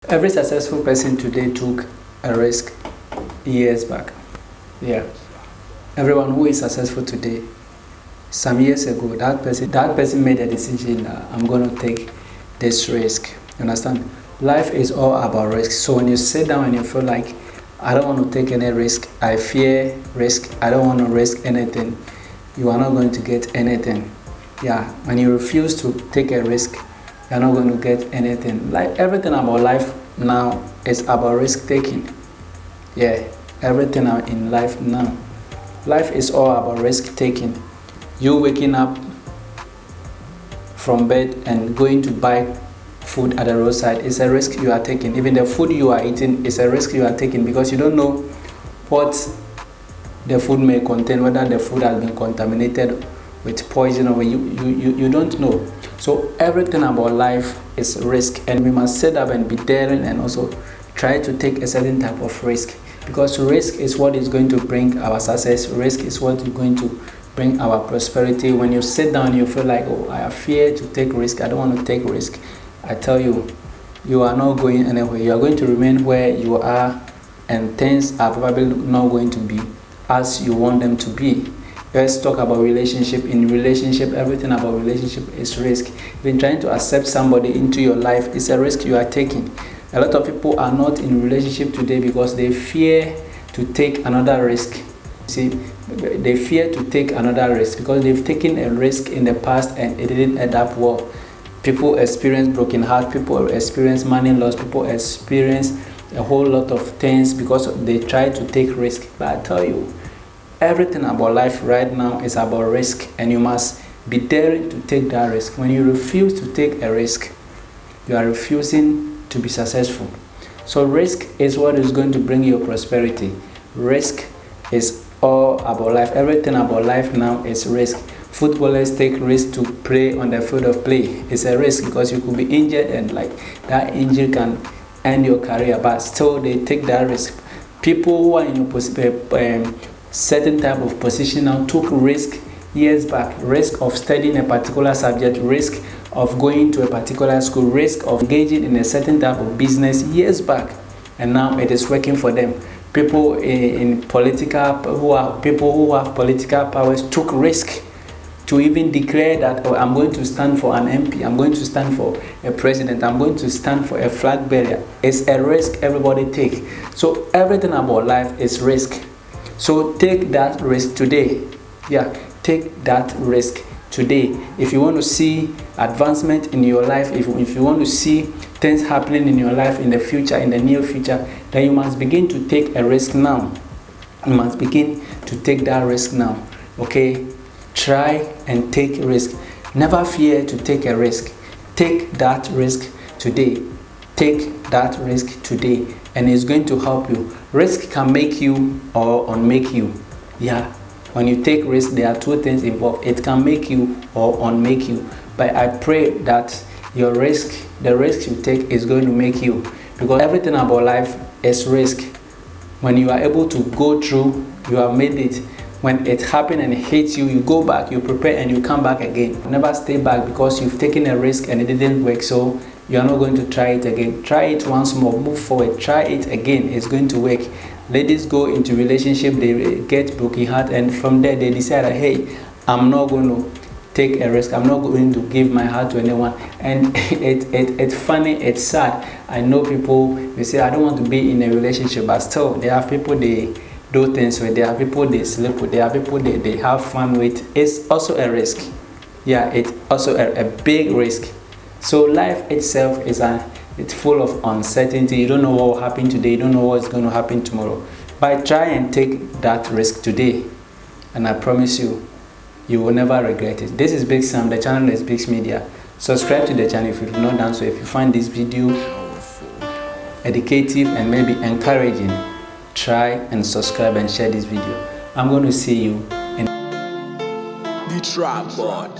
Every successful person today took a risk years back. Yeah. Everyone who is successful today, some years ago, that person made a decision that I'm going to take this risk. You understand? Life is all about risk. So when you sit down and you feel like I don't want to take any risk, I fear risk, I don't want to risk anything, you are not going to get anything. Yeah. When you refuse to take a risk, you're not going to get anything. Like everything about life now is about risk taking. Yeah, everything in life now. Life is all about risk taking. You waking up from bed and going to buy food at the roadside is a risk you are taking. Even the food you are eating is a risk you are taking because you don't know what the food may contain, whether the food has been contaminated with poison or you don't know. So everything about life is risk, and we must sit up and be daring and also try to take a certain type of risk, because risk is what is going to bring our success. Risk is what is going to bring our prosperity. When you sit down you feel like, oh, I fear to take risk, I don't want to take risk, I tell you, you are not going anywhere. You are going to remain where you are, and things are probably not going to be as you want them to be. Let's talk about relationship. In relationship, everything about relationship is risk. Even trying to accept somebody into your life is a risk you are taking. A lot of people are not in relationship today because they fear to take another risk. See, they fear to take another risk because they've taken a risk in the past and it didn't end up well. People experience broken heart, people experience money loss, people experience a whole lot of things because they try to take risk. But I tell you, everything about life right now is about risk, and you must be daring to take that risk. When you refuse to take a risk, you are refusing to be successful. So risk is what is going to bring you prosperity. Risk is all about life. Everything about life now is risk. Footballers take risk to play on the field of play. It's a risk because you could be injured and like that injury can end your career, but still they take that risk. People who are in your certain type of position now took risk years back. Risk of studying a particular subject, risk of going to a particular school, risk of engaging in a certain type of business years back, and now it is working for them. People in political people who have political powers took risk to even declare that, oh, I'm going to stand for an MP, I'm going to stand for a president, I'm going to stand for a flag bearer. It's a risk everybody take. So everything about life is risk. So take that risk today. Yeah, take that risk today. If you want to see advancement in your life, if you want to see things happening in your life in the future, in the near future, then you must begin to take a risk now. You must begin to take that risk now. Okay? Try and take risk. Never fear to take a risk. Take that risk today. Take that risk today, and it's going to help you. Risk can make you or unmake you. Yeah, when you take risk, there are two things involved. It can make you or unmake you. But I pray that your risk, the risk you take, is going to make you, because everything about life is risk. When you are able to go through, you have made it. When it happens and it hits you, you go back, you prepare, and you come back again. Never stay back because you've taken a risk and it didn't work. So you are not going to try it again. Try it once more, move forward, try it again. It's going to work. Ladies go into relationship, they get broken heart, and from there they decide that, hey, I'm not going to take a risk. I'm not going to give my heart to anyone. And it's funny, it's sad. I know people, they say, I don't want to be in a relationship, but still, there are people they do things with, there are people they sleep with, there are people they have fun with. It's also a risk. Yeah, it's also a big risk. So life itself it's full of uncertainty. You don't know what will happen today, you don't know what's going to happen tomorrow. But try and take that risk today, and I promise you, you will never regret it. This is Big Sam, the channel is Biggs Media. Subscribe to the channel if you've not done so. If you find this video educative and maybe encouraging, try and subscribe and share this video. I'm going to see you in the Trap Board.